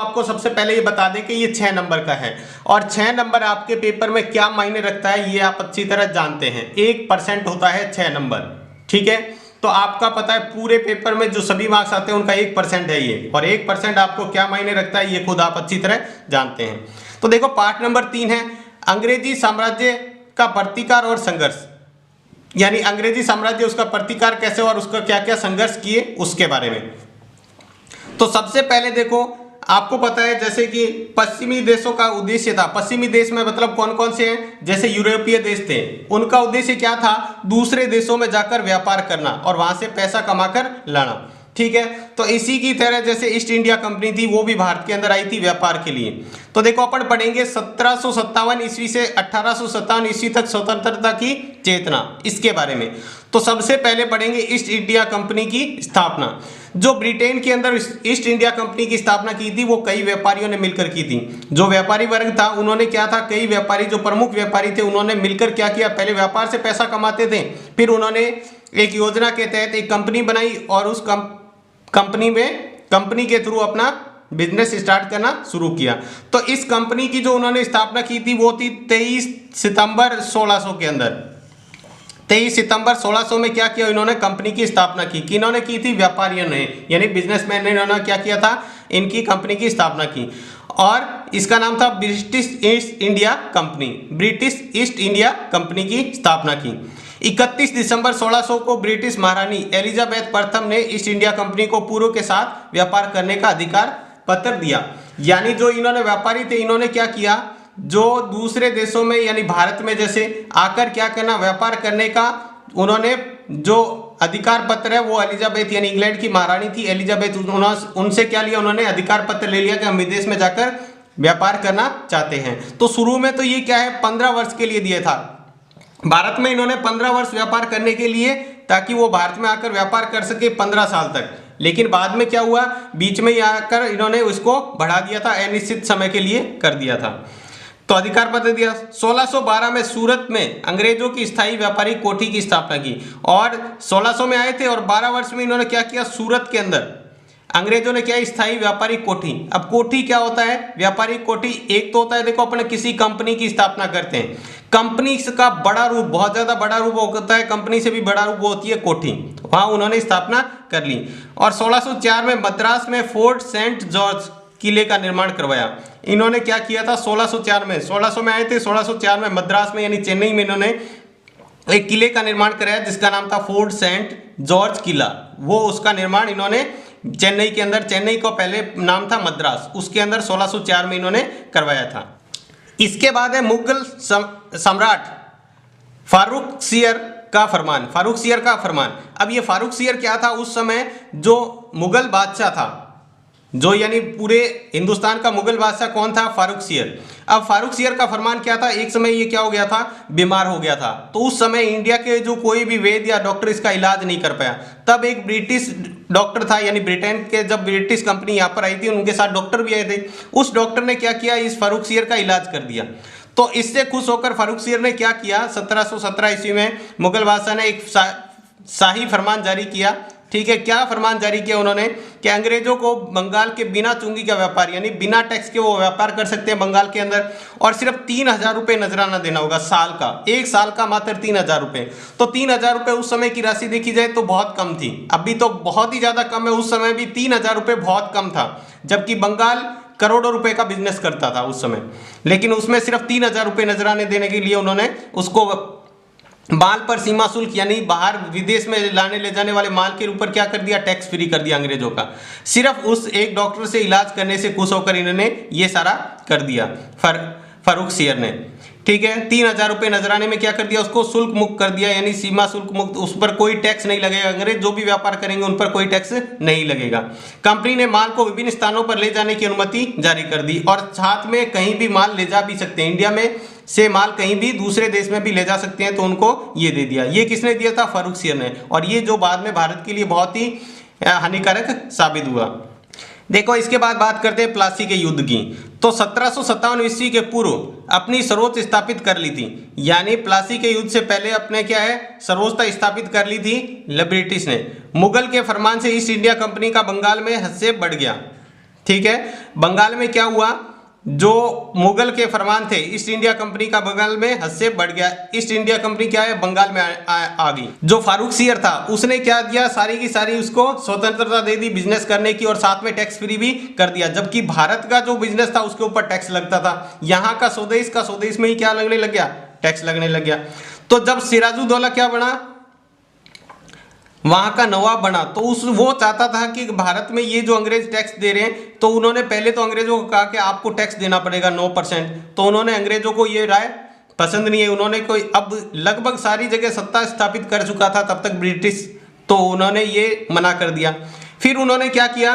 आपको सबसे पहले ये बता दें कि ये 6 नंबर का है और 6 नंबर आपके पेपर में क्या मायने रखता है ये आप अच्छी तरह जानते हैं। 1% होता है 6 नंबर, ठीक है। तो आपका पता है पूरे पेपर में जो सभी मार्क्स आते हैं उनका 1% है ये, और 1% आपको क्या मायने रखता है ये खुद आप अच्छी तरह जानते हैं। तो देखो पार्ट नंबर 3 है अंग्रेजी साम्राज्य का प्रतिकार और संघर्ष, यानी अंग्रेजी साम्राज्य उसका प्रतिकार कैसे और उसका क्या क्या संघर्ष किए उसके बारे में। तो सबसे पहले देखो आपको पता है जैसे कि पश्चिमी देशों का उद्देश्य था, पश्चिमी देश में मतलब कौन कौन से हैं, जैसे यूरोपीय देश थे, उनका उद्देश्य क्या था, दूसरे देशों में जाकर व्यापार करना और वहां से पैसा कमाकर लाना, ठीक है। तो इसी की तरह जैसे ईस्ट इंडिया कंपनी थी वो भी भारत के अंदर आई थी व्यापार के लिए। तो देखो अपन पढ़ेंगे 1757 ईस्वी से 1857 ईस्वी तक स्वतंत्रता की चेतना, इसके बारे में। तो सबसे पहले पढ़ेंगे ईस्ट इंडिया कंपनी की स्थापना। जो ब्रिटेन के अंदर ईस्ट इंडिया कंपनी की स्थापना की थी वो कई व्यापारियों ने मिलकर की थी। जो व्यापारी वर्ग था उन्होंने क्या था, कई व्यापारी जो प्रमुख व्यापारी थे उन्होंने मिलकर क्या किया, पहले व्यापार से पैसा कमाते थे, फिर उन्होंने एक योजना के तहत एक कंपनी बनाई और उस कंपनी के थ्रू अपना बिजनेस स्टार्ट करना शुरू किया। तो इस कंपनी की जो उन्होंने स्थापना की थी वो थी 23 सितंबर 1600 के अंदर। 23 सितंबर 1600 में क्या किया इन्होंने, कंपनी की स्थापना की। किन्होंने की थी, व्यापारियों ने, यानी बिजनेसमैन ने इन्होंने क्या किया था, इनकी कंपनी की स्थापना की और इसका नाम था British east India company. British east India company की स्थापना की। 31 दिसंबर 1600 को ब्रिटिश महारानी एलिजाबेथ प्रथम ने ईस्ट इंडिया कंपनी को पूर्व के साथ व्यापार करने का अधिकार पत्र दिया। यानी जो इन्होंने व्यापारी थे इन्होंने क्या किया, जो दूसरे देशों में यानी भारत में जैसे आकर क्या करना, व्यापार करने का उन्होंने जो अधिकार पत्र है वो एलिजाबेथ यानी इंग्लैंड की महारानी थी एलिजाबेथ, उनसे क्या लिया उन्होंने, अधिकार पत्र ले लिया कि हम विदेश में जाकर व्यापार करना चाहते हैं। तो शुरू में तो ये क्या है 15 वर्ष के लिए दिया था, भारत में इन्होंने 15 वर्ष व्यापार करने के लिए, ताकि वो भारत में आकर व्यापार कर सके 15 साल तक। लेकिन बाद में क्या हुआ, बीच में आकर इन्होंने उसको बढ़ा दिया था, अनिश्चित समय के लिए कर दिया था। तो अधिकार पत्र दिया। 1612 में सूरत में अंग्रेजों की स्थायी व्यापारी कोठी की स्थापना की और 1600 में आए थे और 12 वर्ष में इन्होंने क्या किया, सूरत के अंदर अंग्रेजों ने क्या, स्थायी व्यापारी कोठी। अब कोठी क्या होता है, व्यापारी कोठी एक तो होता है, देखो अपने किसी कंपनी की स्थापना करते हैं, कंपनी का बड़ा रूप, बहुत ज्यादा बड़ा रूप होता है, कंपनी से भी बड़ा रूप होती है कोठी, वहां उन्होंने स्थापना कर ली। और 1604 में मद्रास में फोर्ट सेंट जॉर्ज किले का निर्माण करवाया। इन्होंने क्या किया था 1604 में, 1600 में आए थे, 1604 में मद्रास में यानी चेन्नई में इन्होंने एक किले का निर्माण कराया जिसका नाम था फोर्ट सेंट जॉर्ज किला। वो उसका निर्माण इन्होंने चेन्नई के अंदर, चेन्नई को पहले नाम था मद्रास, उसके अंदर 1604 में इन्होंने करवाया था। इसके बाद है मुगल सम्राट फारूक सियर का फरमान। फारूक सियर का फरमान, अब ये फारूक सियर क्या था, उस समय जो मुगल बादशाह था, जो यानी पूरे हिंदुस्तान का मुगल बादशाह कौन था, फारूक सियर। अब फारूक सियर का फरमान क्या था, एक समय ये क्या हो गया था, बीमार हो गया था। तो उस समय इंडिया के जो कोई भी वैद्य या डॉक्टर इसका इलाज नहीं कर पाया। तब एक ब्रिटिश डॉक्टर था, यानी ब्रिटेन के जब ब्रिटिश कंपनी यहाँ पर आई थी उनके साथ डॉक्टर भी आए थे, उस डॉक्टर ने क्या किया, इस फारूक सियर का इलाज कर दिया। तो इससे खुश होकर फारूक सियर ने क्या किया, 1717 ईस्वी में मुगल बादशाह ने एक शाही फरमान जारी किया। ठीक है, क्या फरमान जारी किया उन्होंने, कि अंग्रेजों को बंगाल के बिना चुंगी का व्यापार, यानी बिना टैक्स के वो व्यापार कर सकते हैं बंगाल के अंदर, और सिर्फ 3000 रुपये नजराना देना होगा साल का, एक साल का मात्र 3000 रुपये। तो 3000 रुपये उस समय की राशि देखी जाए तो बहुत कम थी, अभी तो बहुत ही ज्यादा कम है, उस समय भी 3000 रुपये बहुत कम था, जबकि बंगाल करोड़ों रुपए का बिजनेस करता था उस समय। लेकिन उसमें सिर्फ 3000 रुपये नजराने देने के लिए उन्होंने उसको माल पर सीमा शुल्क, यानी बाहर विदेश में लाने ले जाने वाले माल के ऊपर क्या कर दिया, टैक्स फ्री कर दिया अंग्रेजों का। सिर्फ उस एक डॉक्टर से इलाज करने से खुश होकर इन्होंने ये सारा कर दिया फारूक सियर ने। ठीक है, 3000 रुपये नजराने में क्या कर दिया, उसको शुल्क मुक्त कर दिया, यानी सीमा शुल्क मुक्त, उस पर कोई टैक्स नहीं लगेगा, अंग्रेज जो भी व्यापार करेंगे उन पर कोई टैक्स नहीं लगेगा। कंपनी ने माल को विभिन्न स्थानों पर ले जाने की अनुमति जारी कर दी और साथ में कहीं भी माल ले जा भी सकते हैं, इंडिया में से माल कहीं भी दूसरे देश में भी ले जा सकते हैं, तो उनको ये दे दिया। ये किसने दिया था, फारूक सियर ने, और ये जो बाद में भारत के लिए बहुत ही हानिकारक साबित हुआ। देखो इसके बाद बात करते हैं प्लासी के युद्ध की। तो 1757 ईस्वी के पूर्व अपनी सर्वोच्च स्थापित कर ली थी, यानी प्लासी के युद्ध से पहले अपने क्या है, सर्वोच्चता स्थापित कर ली थी ब्रिटिश ने। मुगल के फरमान से ईस्ट इंडिया कंपनी का बंगाल में हस्तक्षेप बढ़ गया। ठीक है। बंगाल में क्या हुआ, जो मुगल के फरमान थे, ईस्ट इंडिया कंपनी का बंगाल में हद से बढ़ गया। ईस्ट इंडिया कंपनी क्या है, बंगाल में आ गई। जो फारूक सियर था उसने क्या दिया, सारी की सारी उसको स्वतंत्रता दे दी बिजनेस करने की, और साथ में टैक्स फ्री भी कर दिया। जबकि भारत का जो बिजनेस था उसके ऊपर टैक्स लगता था, यहाँ का स्वदेश में ही क्या लगने लग गया, टैक्स लगने लग गया। तो जब सिराजुद्दौला क्या बना, वहां का नवाब बना, तो वो चाहता था कि भारत में ये जो अंग्रेज टैक्स दे रहे हैं, तो उन्होंने पहले तो अंग्रेजों को कहा कि आपको टैक्स देना पड़ेगा 9%। तो उन्होंने, अंग्रेजों को ये राय पसंद नहीं है, उन्होंने कोई, अब लगभग सारी जगह सत्ता स्थापित कर चुका था तब तक ब्रिटिश, तो उन्होंने ये मना कर दिया। फिर उन्होंने क्या किया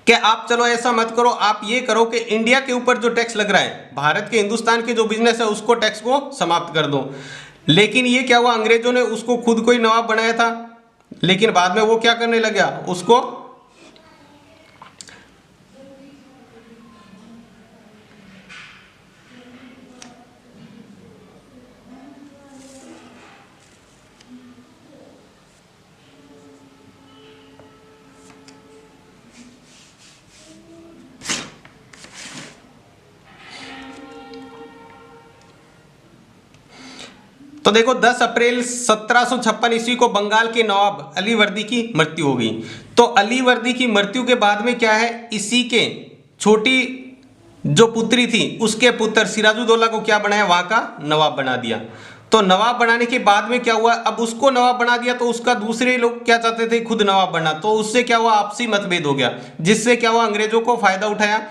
कि आप चलो ऐसा मत करो, आप ये करो कि इंडिया के ऊपर जो टैक्स लग रहा है, भारत के, हिंदुस्तान के जो बिजनेस है उसको टैक्स को समाप्त कर दो। लेकिन ये क्या हुआ, अंग्रेजों ने उसको खुद को ही नवाब बनाया था, लेकिन बाद में वो क्या करने लग गया, उसको तो देखो 10 अप्रैल 1756 ईस्वी को बंगाल के नवाब अलीवर्दी की मृत्यु हो गई। तो अलीवर्दी की मृत्यु के बाद में क्या है, इसी के छोटी जो पुत्री थी उसके पुत्र सिराजुद्दौला को क्या बनाया, वहां का नवाब बना दिया। तो नवाब बनाने के बाद में क्या हुआ, अब उसको नवाब बना दिया तो उसका दूसरे लोग क्या चाहते थे, खुद नवाब बनना, तो उससे क्या हुआ, आपसी मतभेद हो गया, जिससे क्या हुआ, अंग्रेजों को फायदा उठाया।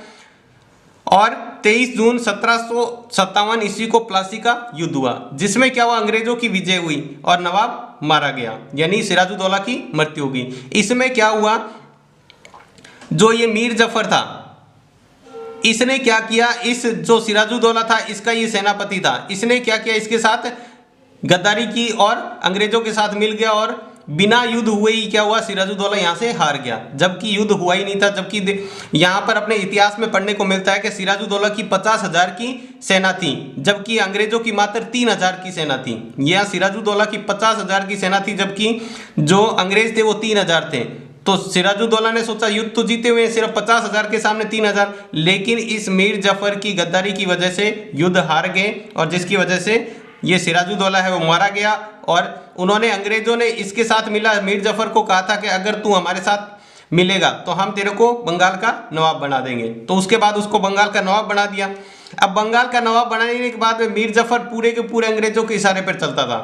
और 23 जून 1757 ईस्वी को प्लासी का युद्ध हुआ, जिसमें क्या हुआ, अंग्रेजों की विजय हुई और नवाब मारा गया, यानी सिराजुद्दौला की मृत्यु होगी। इसमें क्या हुआ, जो ये मीर जफर था, इसने क्या किया, इस जो सिराजुद्दौला था इसका ये सेनापति था, इसने क्या किया, इसके साथ गद्दारी की और अंग्रेजों के साथ मिल गया, और बिना युद्ध हुए ही क्या हुआ, सिराजुद्दौला यहाँ से हार गया, जबकि युद्ध हुआ ही नहीं था। जबकि यहाँ पर अपने इतिहास में पढ़ने को मिलता है कि सिराजुद्दौला की 50,000 की सेना थी, जबकि अंग्रेजों की मात्र 3,000 की सेना थी। यह सिराजुद्दौला की 50,000 की सेना थी, जबकि जो अंग्रेज थे वो 3,000 थे। तो सिराजुद्दौला ने सोचा युद्ध तो जीते हुए सिर्फ 50,000 के सामने 3,000, लेकिन इस मीर जफर की गद्दारी की वजह से युद्ध हार गए, और जिसकी वजह से ये सिराजुद्दौला है वो मारा गया। और उन्होंने, अंग्रेजों ने इसके साथ मिला, मीर जफर को कहा था कि अगर तू हमारे साथ मिलेगा तो हम तेरे को बंगाल का नवाब बना देंगे। तो उसके बाद उसको बंगाल का नवाब बना दिया। अब बंगाल का नवाब बनाने के बाद में मीर जफर पूरे के पूरे अंग्रेजों के इशारे पर चलता था।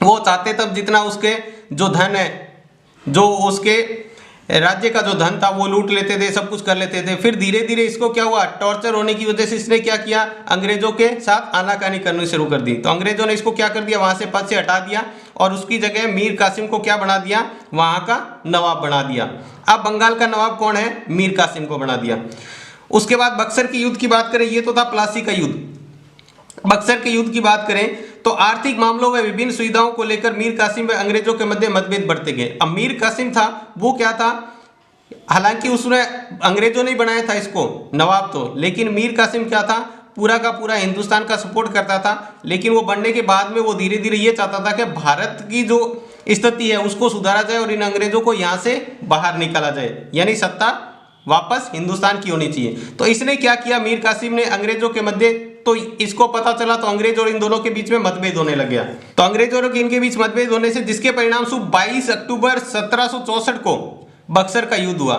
वो चाहते तब जितना उसके जो धन है, जो उसके राज्य का जो धन था वो लूट लेते थे, सब कुछ कर लेते थे। फिर धीरे धीरे इसको क्या हुआ, टॉर्चर होने की वजह से इसने क्या किया, अंग्रेजों के साथ आनाकानी करनी शुरू कर दी। तो अंग्रेजों ने इसको क्या कर दिया, वहां से पद से हटा दिया, और उसकी जगह मीर कासिम को क्या बना दिया, वहां का नवाब बना दिया। अब बंगाल का नवाब कौन है, मीर कासिम को बना दिया। उसके बाद बक्सर के युद्ध की बात करें, ये तो था प्लासी का युद्ध। बक्सर के युद्ध की बात करें तो आर्थिक मामलों में विभिन्न सुविधाओं को लेकर मीर कासिम व अंग्रेजों के मध्य मतभेद बढ़ते गए। अब मीर कासिम था वो क्या था, हालांकि उसने, अंग्रेजों ने बनाया था इसको नवाब तो, लेकिन मीर कासिम क्या था, पूरा का पूरा हिंदुस्तान का सपोर्ट करता था। लेकिन वो बनने के बाद में वो धीरे धीरे ये चाहता था कि भारत की जो स्थिति है उसको सुधारा जाए और इन अंग्रेजों को यहाँ से बाहर निकाला जाए, यानी सत्ता वापस हिंदुस्तान की होनी चाहिए। तो इसने क्या किया, मीर कासिम ने अंग्रेजों के मध्य, तो इसको पता चला तो अंग्रेज और इन दोनों के बीच में मतभेद होने लग गया। तो अंग्रेजों और इनके बीच मतभेद होने से जिसके परिणाम स्वरूप 22 अक्टूबर 1764 को बक्सर का युद्ध हुआ।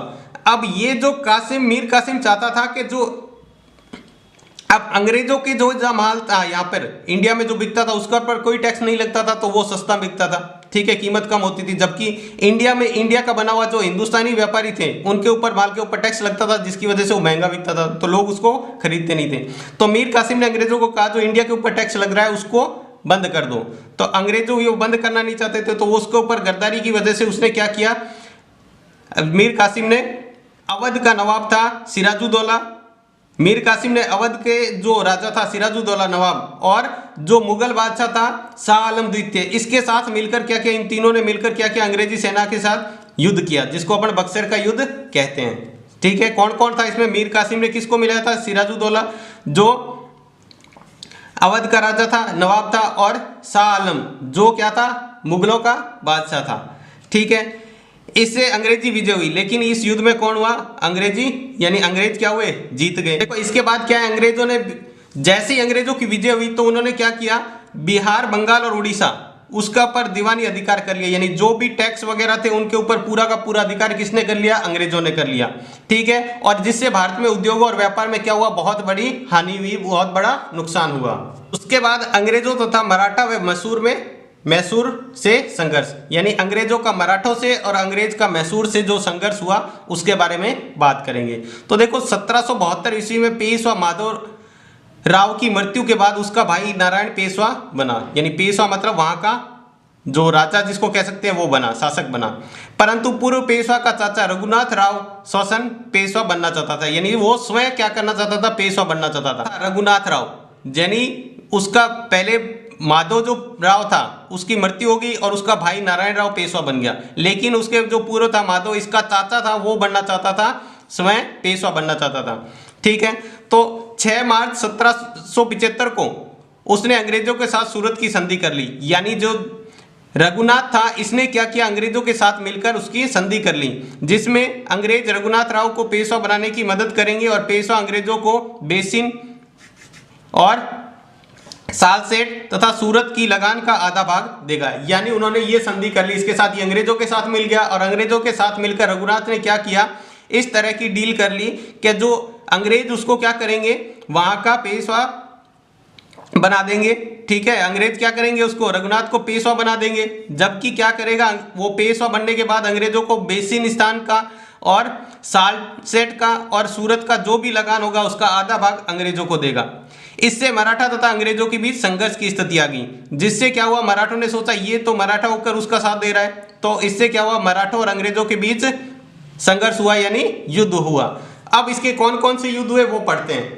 अब ये जो कासिम, मीर कासिम चाहता था कि जो अब अंग्रेजों के जो माल था यहाँ पर इंडिया में जो बिकता था उसका पर कोई टैक्स नहीं लगता था, तो वो सस्ता बिकता था, ठीक है, कीमत कम होती थी। जबकि इंडिया में, इंडिया का बना हुआ जो हिंदुस्तानी व्यापारी थे उनके ऊपर, माल के ऊपर टैक्स लगता था, जिसकी वजह से वो महंगा बिकता था, तो लोग उसको खरीदते नहीं थे। तो मीर कासिम ने अंग्रेजों को कहा जो इंडिया के ऊपर टैक्स लग रहा है उसको बंद कर दो। तो अंग्रेजों ये बंद करना नहीं चाहते थे, तो वो उसके ऊपर गद्दारी की वजह से उसने क्या किया, मीर कासिम ने, अवध का नवाब था सिराजुद्दौला, मीर कासिम ने अवध के जो राजा था सिराजुद्दौला नवाब, और जो मुगल बादशाह था शाह आलम द्वितीय, इसके साथ मिलकर क्या किया, इन तीनों ने मिलकर क्या किया, अंग्रेजी सेना के साथ युद्ध किया, जिसको अपन बक्सर का युद्ध कहते हैं, ठीक है। कौन कौन था इसमें, मीर कासिम ने किसको मिलाया था, सिराजुद्दौला जो अवध का राजा था, नवाब था, और शाह आलम जो क्या था, मुगलों का बादशाह था, ठीक है। इससे अंग्रेजी विजय हुई, लेकिन इस युद्ध में कौन हुआ? अंग्रेजी, यानी अंग्रेज क्या हुए? जीत गए। देखो इसके बाद क्या है, अंग्रेजों ने जैसे ही अंग्रेजों की विजय हुई तो उन्होंने क्या किया, बिहार, बंगाल और उड़ीसा उसका पर दीवानी अधिकार कर लिया, यानी जो भी टैक्स वगैरह थे उनके ऊपर पूरा का पूरा अधिकार किसने कर लिया? अंग्रेजों ने कर लिया। ठीक है, और जिससे भारत में उद्योगों और व्यापार में क्या हुआ? बहुत बड़ी हानि हुई, बहुत बड़ा नुकसान हुआ। उसके बाद अंग्रेजों तथा मराठा व मैसूर से संघर्ष, यानी अंग्रेजों का मराठों से और अंग्रेज का मैसूर से जो संघर्ष हुआ उसके बारे में बात करेंगे। तो देखो 1772 ईस्वी में पेशवा माधव राव की मृत्यु के बाद उसका भाई नारायण पेशवा बना, यानी पेशवा मतलब वहां का जो राजा जिसको कह सकते हैं वो बना, शासक बना। परंतु पूर्व पेशवा का चाचा रघुनाथ राव स्वयं पेशवा बनना चाहता था, यानी वो स्वयं क्या करना चाहता था? पेशवा बनना चाहता था। रघुनाथ राव, यानी उसका पहले माधव जो राव था उसकी मृत्यु हो गई और उसका भाई नारायण राव पेशवा बन गया, लेकिन उसके जो पूर्व था माधव, इसका चाचा था, वो बनना चाहता था, स्वयं पेशवा बनना चाहता था। ठीक है, तो 6 मार्च 1775 को उसने अंग्रेजों के साथ सूरत की संधि कर ली, यानी जो रघुनाथ था इसने क्या किया? अंग्रेजों के साथ मिलकर उसकी संधि कर ली, जिसमें अंग्रेज रघुनाथ राव को पेशवा बनाने की मदद करेंगे और पेशवा अंग्रेजों को बेसिन और सालसेट तथा सूरत की लगान का आधा भाग देगा। यानी उन्होंने ये संधि कर ली, इसके साथ ये अंग्रेजों के साथ मिल गया और अंग्रेजों के साथ मिलकर रघुनाथ ने क्या किया? इस तरह की डील कर ली कि जो अंग्रेज उसको क्या करेंगे? वहां का पेशवा बना देंगे। ठीक है, अंग्रेज क्या करेंगे? उसको, रघुनाथ को पेशवा बना देंगे, जबकि क्या करेगा वो? पेशवा बनने के बाद अंग्रेजों को बेसिन स्थान का और सालसेट का और सूरत का जो भी लगान होगा उसका आधा भाग अंग्रेजों को देगा। इससे मराठा तथा अंग्रेजों के बीच संघर्ष की स्थिति आ गई, जिससे क्या हुआ? मराठों ने सोचा ये तो मराठा होकर उसका साथ दे रहा है, तो इससे क्या हुआ? मराठों और अंग्रेजों के बीच संघर्ष हुआ, यानी युद्ध हुआ। अब इसके कौन कौन से युद्ध हुए वो पढ़ते हैं।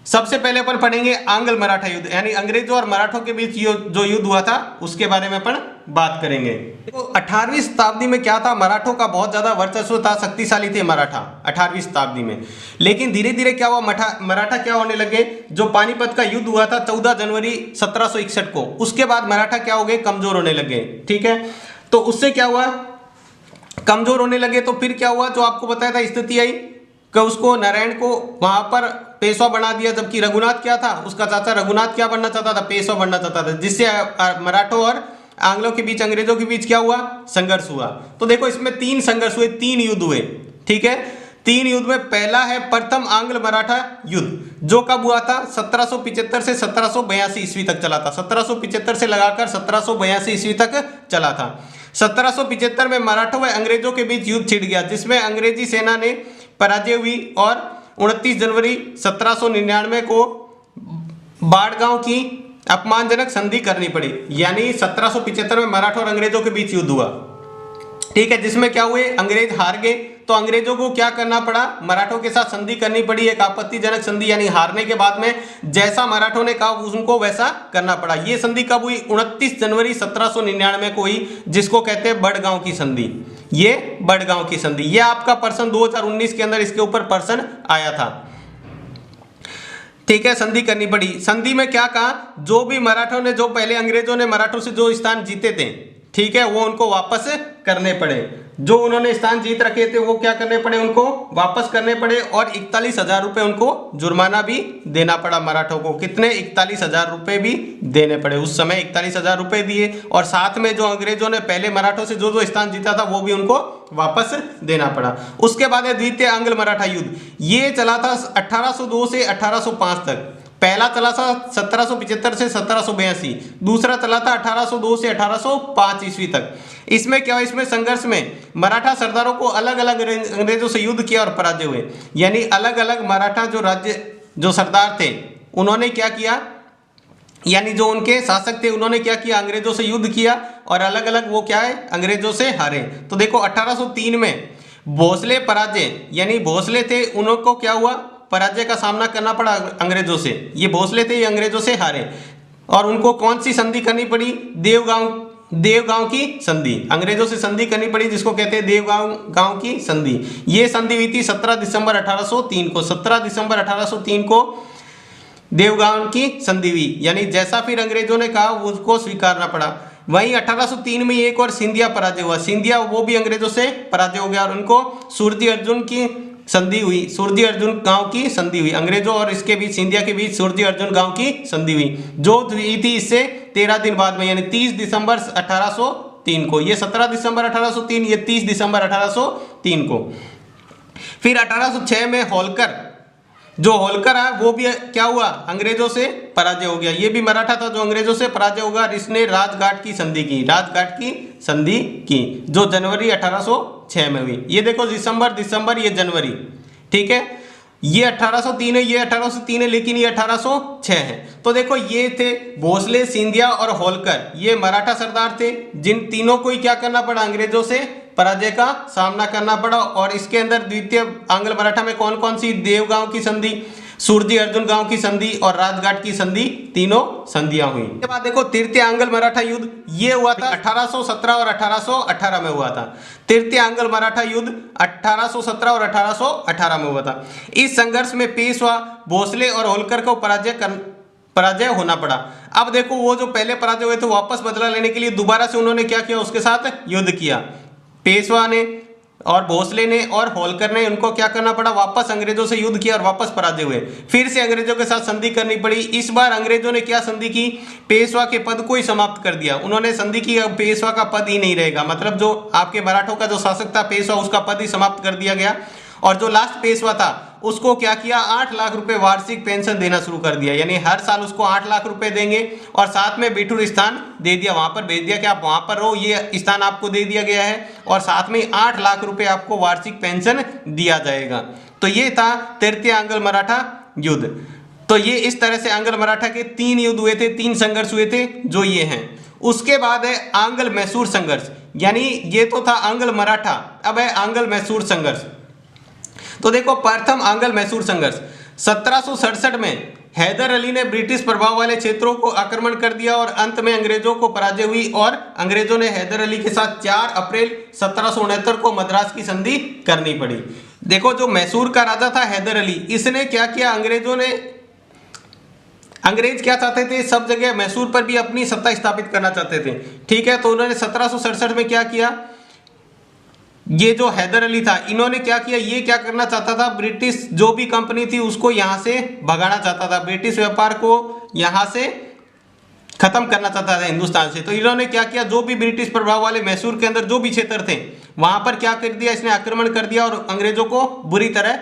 सबसे पहले अपन पढ़ेंगे आंग्ल मराठा युद्ध, यानी अंग्रेजों और मराठों के बीच जो युद्ध हुआ था उसके बारे में अपन बात करेंगे। तो 18वीं शताब्दी में क्या था? मराठों का बहुत ज्यादा वर्चस्व था, शक्तिशाली थे मराठा 18वीं शताब्दी में। लेकिन धीरे धीरे क्या हुआ? मराठा क्या होने लगे? जो पानीपत का युद्ध हुआ था 14 जनवरी 1761 को, उसके बाद मराठा क्या हो गए? कमजोर होने लगे। ठीक है, तो उससे क्या हुआ? कमजोर होने लगे तो फिर क्या हुआ? जो आपको बताया था स्थिति आई कि उसको नारायण को वहां पर पेशवा बना दिया, जबकि रघुनाथ क्या था? उसका चाचा रघुनाथ क्या बनना चाहता था? पेशवा बनना चाहता था, जिससे मराठों और आंग्लों के बीच, अंग्रेजों के बीच क्या हुआ? संघर्ष हुआ। तो देखो इसमें 3 संघर्ष हुए, 3 युद्ध हुए। ठीक है, 3 युद्ध में पहला है प्रथम आंग्ल मराठा युद्ध, जो कब हुआ था? 1775 से 1782 ईस्वी तक चला था। 1775 से लगाकर 1782 ईस्वी तक चला था। 1775 में मराठों व अंग्रेजों के बीच युद्ध छिड़ गया, जिसमें अंग्रेजी सेना ने पराजय हुई और 29 जनवरी 1799 को बाड़गांव की अपमानजनक संधि करनी पड़ी, यानी 1775 में मराठों और अंग्रेजों के बीच युद्ध हुआ। ठीक है, जिसमें क्या हुए? अंग्रेज हार गए, तो अंग्रेजों को क्या करना पड़ा? मराठों के साथ संधि करनी पड़ी, एक आपत्तिजनक संधि, यानी हारने के बाद में जैसा मराठों ने कहा उनको वैसा करना पड़ा। ये संधि कब हुई? 29 जनवरी 1799 को हुई, जिसको कहते हैं बड़गांव की संधि। ये बड़गांव की संधि, ये आपका प्रश्न 2019 के अंदर इसके ऊपर प्रश्न आया था। ठीक है, संधि करनी पड़ी। संधि में क्या कहा? जो भी मराठों ने, जो पहले अंग्रेजों ने मराठों से जो स्थान जीते थे, ठीक है, वो उनको वापस करने पड़े। जो उन्होंने स्थान जीत रखे थे वो क्या करने पड़े? उनको वापस करने पड़े और 41,000 रुपये उनको जुर्माना भी देना पड़ा मराठों को। कितने? 41,000 रुपये भी देने पड़े। उस समय 41,000 रुपये दिए और साथ में जो अंग्रेजों ने पहले मराठों से जो स्थान जीता था वो भी उनको वापस देना पड़ा। उसके बाद है द्वितीय आंग्ल मराठा युद्ध। ये चला था 1802 से 1805 तक। पहला चला था 1775 से 1782, दूसरा चला था 1802 से 1805 ईस्वी तक। इसमें क्या हुआ? इसमें संघर्ष में मराठा सरदारों को अलग अलग अंग्रेजों से युद्ध किया और पराजय हुए, यानी अलग अलग मराठा जो सरदार थे उन्होंने क्या किया, यानी जो उनके शासक थे उन्होंने क्या किया? अंग्रेजों से युद्ध किया और अलग अलग वो क्या है? अंग्रेजों से हारे। तो देखो 1803 में भोसले पराजय, यानी भोसले थे, उनको क्या हुआ? पराजय का सामना करना पड़ा अंग्रेजों से। ये भोसले थे, ये अंग्रेजों से हारे और उनको कौन सी संधि करनी पड़ी? देवगांव की संधि। अंग्रेजों से संधि करनी पड़ी, जिसको कहते हैं देवगांव की संधि। ये संधि हुई थी 17 दिसंबर 1803 को। 17 दिसंबर 1803 को देवगांव की संधि हुई, यानी जैसा फिर अंग्रेजों ने कहा उसको स्वीकारना पड़ा। वहीं 1803 में एक और सिंधिया पराजय हुआ। सिंधिया वो भी अंग्रेजों से पराजय हो गया और उनको सूरजी अर्जुन की संधि हुई, सूरजी अर्जुन गांव की संधि हुई। अंग्रेजों और इसके बीच, सिंधिया के बीच सूरजी अर्जुन गांव की संधि हुई, जो हुई थी इससे 13 दिन बाद में, यानी 30 दिसंबर 1803 को। ये 17 दिसंबर 1803, ये 30 दिसंबर 1803 को। फिर 1806 में होलकर, जो होलकर है वो भी क्या हुआ, अंग्रेजों से पराजय हो गया। ये भी मराठा था जो अंग्रेजों से पराजय होगा और इसने राजघाट की संधि की, राजघाट की संधि की, जो जनवरी 1806 में हुई। ये देखो दिसंबर, ये जनवरी, ठीक है। ये 1803 है, ये 1803 है, लेकिन ये 1806 है। तो देखो ये थे भोसले, सिंधिया और होलकर, ये मराठा सरदार थे, जिन तीनों को ही क्या करना पड़ा, अंग्रेजों से पराजय का सामना करना पड़ा। और इसके अंदर द्वितीय आंग्ल मराठा में कौन कौन सी, देवगांव की संधि, सूरजी अर्जुन गांव की संधि और राजघाट की संधि, तीनों संधियां हुई। इसके बाद देखो तृतीय आंग्ल मराठा युद्ध, ये हुआ था 1817 और 1818 में हुआ था। तृतीय आंग्ल मराठा युद्ध 1817 और 1818 में हुआ था। इस संघर्ष में पेशवा भोसले और होलकर को पराजय होना पड़ा। अब देखो वो जो पहले पराजय हुए थे, वापस बदला लेने के लिए दोबारा से उन्होंने क्या किया, उसके साथ युद्ध किया। पेशवा ने और भोसले ने और होलकर ने, उनको क्या करना पड़ा, वापस अंग्रेजों से युद्ध किया और वापस पराजय हुए। फिर से अंग्रेजों के साथ संधि करनी पड़ी। इस बार अंग्रेजों ने क्या संधि की, पेशवा के पद को ही समाप्त कर दिया। उन्होंने संधि की, अब पेशवा का पद ही नहीं रहेगा, मतलब जो आपके मराठों का जो शासक था पेशवा, उसका पद ही समाप्त कर दिया गया। और जो लास्ट पेशवा था उसको क्या किया, 8 लाख रुपए वार्षिक पेंशन देना शुरू कर दिया, यानी हर साल उसको 8 लाख रुपए देंगे और साथ में बिठूर स्थान दे दिया, वहां पर भेज दिया कि आप वहां पर रहो, ये स्थान आपको दे दिया गया है और साथ में 8 लाख रुपए आपको वार्षिक पेंशन दिया जाएगा। तो ये था तृतीय आंग्ल मराठा युद्ध। तो ये इस तरह से आंग्ल मराठा के 3 युद्ध हुए थे, 3 संघर्ष हुए थे, जो ये हैं। उसके बाद है आंग्ल मैसूर संघर्ष, यानी ये तो था आंग्ल मराठा, अब है आंग्ल मैसूर संघर्ष। तो देखो प्रथम आंग्ल मैसूर संघर्ष 1767 में हैदर अली ने ब्रिटिश प्रभाव वाले क्षेत्रों को आक्रमण कर दिया और अंत में अंग्रेजों को पराजय हुई और अंग्रेजों ने हैदर अली के साथ 4 अप्रैल 1769 को मद्रास की संधि करनी पड़ी। देखो जो मैसूर का राजा था हैदर अली, इसने क्या किया, अंग्रेज क्या चाहते थे, सब जगह मैसूर पर भी अपनी सत्ता स्थापित करना चाहते थे, ठीक है। तो उन्होंने 1767 में क्या किया, ये जो हैदर अली था, इन्होंने क्या किया, ये क्या करना चाहता था, ब्रिटिश जो भी कंपनी थी उसको यहां से भगाना चाहता था, ब्रिटिश व्यापार को यहां से खत्म करना चाहता था हिंदुस्तान से। तो इन्होंने क्या किया, जो भी ब्रिटिश प्रभाव वाले मैसूर के अंदर जो भी क्षेत्र थे वहां पर क्या कर दिया, इसने आक्रमण कर दिया और अंग्रेजों को बुरी तरह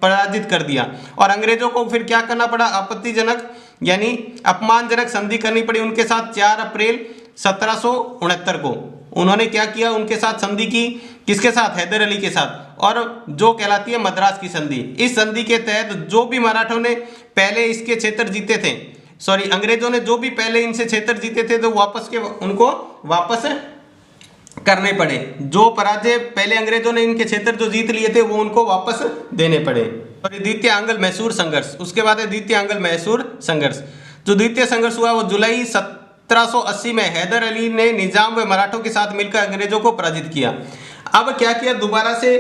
पराजित कर दिया। और अंग्रेजों को फिर क्या करना पड़ा, आपत्तिजनक यानी अपमानजनक संधि करनी पड़ी उनके साथ। 4 अप्रैल 1769 को उन्होंने क्या किया, उनके साथ संधि की, किसके साथ, हैदर अली के साथ, और जो कहलाती है मद्रास की संधि। इस संधि के तहत जो भी मराठों ने पहले इसके क्षेत्र जीते थे, सॉरी अंग्रेजों ने जो भी पहले इनसे क्षेत्र जीते थे, तो उनको वापस करने पड़े। जो पराजय पहले अंग्रेजों ने इनके क्षेत्र जो जीत लिए थे वो उनको वापस देने पड़े। और द्वितीय आंग्ल मैसूर संघर्ष, उसके बाद है द्वितीय आंग्ल मैसूर संघर्ष। जो द्वितीय संघर्ष हुआ वो जुलाई 1780 में हैदर अली ने निजाम व मराठों के साथ मिलकर अंग्रेजों को पराजित किया। अब क्या किया, दोबारा से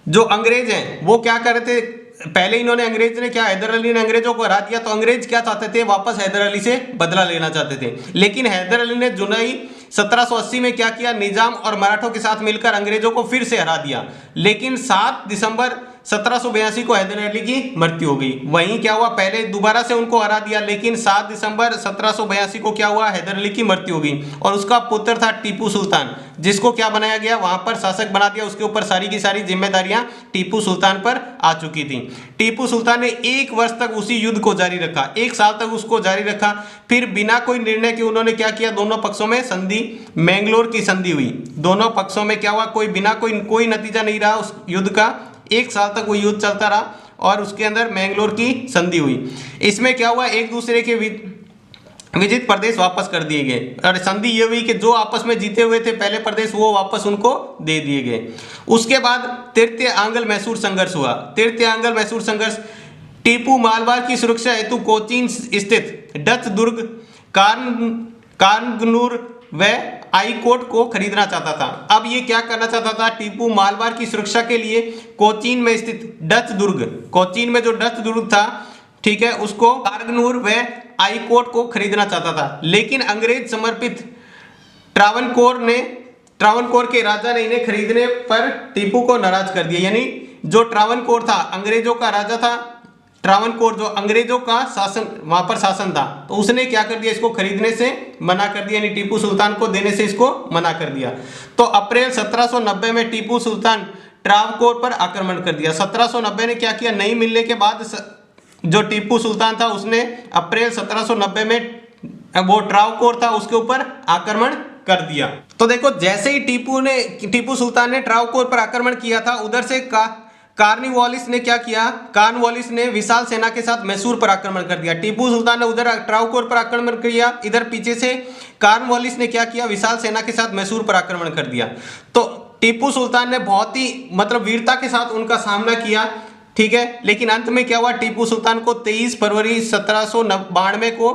जो अंग्रेज हैं वो क्या कर रहे थे, पहले इन्होंने अंग्रेज ने क्या, हैदर अली ने अंग्रेजों को हरा दिया, तो अंग्रेज क्या चाहते थे, वापस हैदर अली से बदला लेना चाहते थे। लेकिन हैदर अली ने जुलाई 1780 में क्या किया, निजाम और मराठों के साथ मिलकर अंग्रेजों को फिर से हरा दिया। लेकिन 7 दिसंबर 1782 को हैदर अली की मृत्यु हो गई। वहीं क्या हुआ, पहले दोबारा से उनको हरा दिया, लेकिन 7 दिसंबर 1782 को क्या हुआ, हैदर अली की मृत्यु हो गई। और उसका पुत्र था टीपू सुल्तान, जिसको क्या बनाया गया, वहां पर शासक बना दिया। उसके ऊपर सारी की सारी जिम्मेदारियां टीपू सुल्तान पर आ चुकी थी। टीपू सुल्तान ने 1 वर्ष तक उसी युद्ध को जारी रखा, 1 साल तक उसको जारी रखा। फिर बिना कोई निर्णय के उन्होंने क्या किया, दोनों पक्षों में संधि, मैंगलोर की संधि हुई। दोनों पक्षों में क्या हुआ, कोई नतीजा नहीं रहा उस युद्ध का। 1 साल तक वो युद्ध चलता रहा और उसके अंदर मैंगलोर की संधि हुई। इसमें क्या हुआ, एक दूसरे के विजित प्रदेश वापस कर दिए गए और संधि ये हुई कि जो आपस में जीते हुए थे पहले प्रदेश, वो वापस उनको दे दिए गए। उसके बाद तृतीय आंग्ल मैसूर संघर्ष हुआ। तृतीय आंग्ल मैसूर संघर्ष, टीपू मालवार की सुरक्षा हेतु कोचीन स्थित डच दुर्ग कांगनूर व आईकोट को खरीदना चाहता था। अब ये क्या करना चाहता था, टीपू मालवार की सुरक्षा के लिए कोचीन में स्थित डच दुर्ग, कोचीन में जो डच दुर्ग था, ठीक है, उसको कांगनूर व आईकोट को खरीदना चाहता था, लेकिन अंग्रेज समर्पित ट्रावनकोर के राजा ने इन्हें खरीदने पर टीपू को नाराज कर दिया। यानी जो ट्रावनकोर था, अंग्रेजों का राजा था ट्रावनकोर, जो अंग्रेजों का शासन वहां पर शासन था, तो उसने क्या कर दिया, इसको खरीदने से मना कर दिया, यानी टीपू सुल्तान को देने से इसको मना कर दिया। तो अप्रैल 1790 में टीपू सुल्तान ट्रावनकोर पर आक्रमण कर दिया। 1790 ने क्या किया, नहीं मिलने के बाद जो टीपू सुल्तान था उसने अप्रैल 1790 में वो ट्रावनकोर था उसके ऊपर आक्रमण कर दिया। तो देखो, जैसे ही टीपू सुल्तान ने ट्रावनकोर पर आक्रमण किया था, उधर से कॉर्नवालिस ने क्या किया, कॉर्नवालिस ने विशाल सेना के साथ मैसूर पर आक्रमण कर दिया। टीपू सुल्तान ने उधर ट्रावनकोर पर आक्रमण किया, इधर पीछे से कॉर्नवालिस ने क्या किया, विशाल सेना के साथ मैसूर पर आक्रमण कर दिया। तो टीपू सुल्तान ने बहुत ही वीरता के साथ उनका सामना किया, ठीक है। लेकिन अंत में क्या हुआ, टीपू सुल्तान को 23 फरवरी 1792 को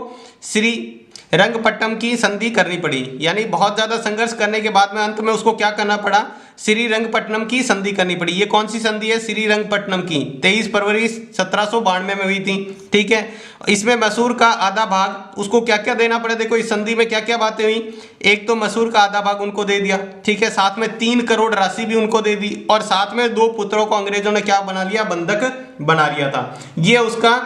श्रीरंगपट्टनम की संधि करनी पड़ी। यानी बहुत ज्यादा संघर्ष करने के बाद में अंत में उसको क्या करना पड़ा, श्रीरंगपट्टनम की संधि करनी पड़ी। ये कौन सी संधि है, श्रीरंगपट्टनम की, 23 फरवरी 1792 में हुई थी, ठीक है। इसमें मैसूर का आधा भाग उसको क्या क्या देना पड़ा, देखो इस संधि में क्या क्या बातें हुई। एक तो मैसूर का आधा भाग उनको दे दिया, ठीक है, साथ में 3 करोड़ राशि भी उनको दे दी, और साथ में 2 पुत्रों को अंग्रेजों ने क्या बना लिया, बंधक बना लिया था। ये उसका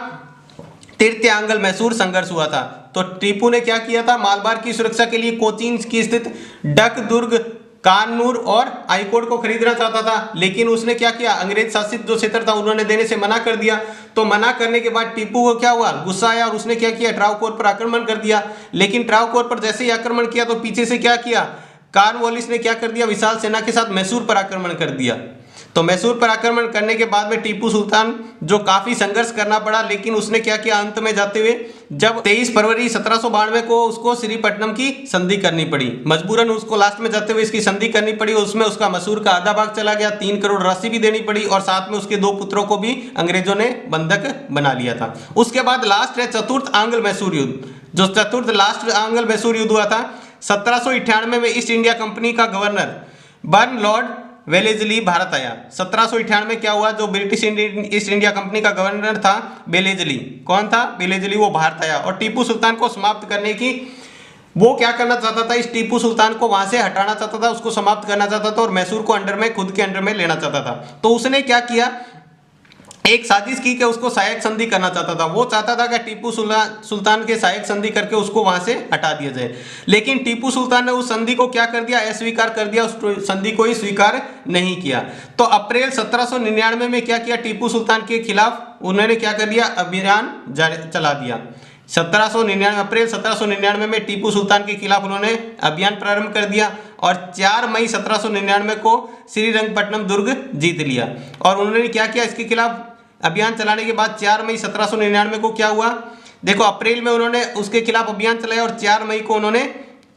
तृतीय आंग्ल मैसूर संघर्ष हुआ था। तो टीपू ने क्या किया था, मालबार की सुरक्षा के लिए कोचीन की स्थित डक दुर्ग, कानूर और आईकोट को खरीदना चाहता था, लेकिन उसने क्या किया, अंग्रेज शासित जो क्षेत्र था उन्होंने देने से मना कर दिया। तो मना करने के बाद टीपू को क्या हुआ, गुस्सा आया और उसने क्या किया, ट्रावनकोर पर आक्रमण कर दिया। लेकिन ट्रावनकोर पर जैसे ही आक्रमण किया तो पीछे से क्या किया, कॉर्नवालिस ने क्या कर दिया, विशाल सेना के साथ मैसूर पर आक्रमण कर दिया। तो मैसूर पर आक्रमण करने के बाद में टीपू सुल्तान जो काफी संघर्ष करना पड़ा, लेकिन उसने क्या किया, अंत में जाते हुए जब 23 फरवरी 1792 को उसको श्रीपट्टनम की संधि करनी पड़ी, मजबूरन उसको लास्ट में जाते हुए इसकी संधि करनी पड़ी। उसमें उसका मैसूर का आधा भाग चला गया, 3 करोड़ राशि भी देनी पड़ी, और साथ में उसके 2 पुत्रों को भी अंग्रेजों ने बंधक बना लिया था। उसके बाद लास्ट है चतुर्थ आंग्ल मैसूर युद्ध। जो चतुर्थ लास्ट आंग्ल मैसूर युद्ध हुआ था 1798 में ईस्ट इंडिया कंपनी का governor burn Lord Wellesley Bharat आया। 1798 में क्या हुआ, जो ब्रिटिश ईस्ट इंडिया कंपनी का गवर्नर था वेलेजली, कौन था, वेलेजली, वो भारत आया और टीपू सुल्तान को समाप्त करने की वो क्या करना चाहता था, इस टीपू सुल्तान को वहां से हटाना चाहता था, उसको समाप्त करना चाहता था और मैसूर को अंडर में खुद के अंडर में लेना चाहता था। तो उसने क्या किया, एक साजिश की कि उसको सहायक संधि करना चाहता था। वो चाहता था कि टीपू सुल्तान के सहायक संधि करके उसको वहां से हटा दिया जाए, लेकिन टीपू सुल्तान ने उस संधि को क्या कर दिया, अस्वीकार कर दिया, उस संधि को ही स्वीकार नहीं किया। तो अप्रैल 1799 में क्या किया, टीपू सुल्तान के खिलाफ उन्होंने क्या कर दिया, अभियान चला दिया। अप्रैल 1799 में टीपू सुल्तान के खिलाफ उन्होंने अभियान प्रारंभ कर दिया और 4 मई 1799 को श्रीरंगपट्टनम दुर्ग जीत लिया। और उन्होंने क्या किया, इसके खिलाफ अभियान चलाने के बाद 4 मई 1799 को क्या हुआ, देखो अप्रैल में उन्होंने उसके खिलाफ अभियान चलाया और 4 मई को उन्होंने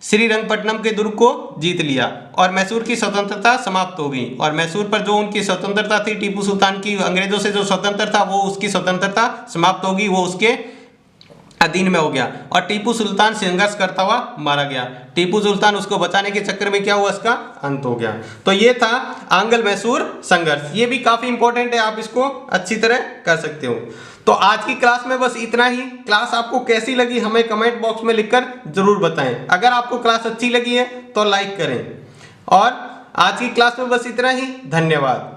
श्रीरंगपट्टनम के दुर्ग को जीत लिया और मैसूर की स्वतंत्रता समाप्त हो गई। और मैसूर पर जो उनकी स्वतंत्रता थी, टीपू सुल्तान की अंग्रेजों से जो स्वतंत्र था, वो उसकी स्वतंत्रता समाप्त होगी, वो उसके अधीन में हो गया और टीपू सुल्तान संघर्ष करता हुआ मारा गया। टीपू सुल्तान उसको बचाने के चक्कर में क्या हुआ, इसका अंत हो गया। तो ये था आंग्ल मैसूर संघर्ष। ये भी काफी इंपॉर्टेंट है, आप इसको अच्छी तरह कर सकते हो। तो आज की क्लास में बस इतना ही। क्लास आपको कैसी लगी हमें कमेंट बॉक्स में लिखकर जरूर बताएं। अगर आपको क्लास अच्छी लगी है तो लाइक करें। और आज की क्लास में बस इतना ही। धन्यवाद।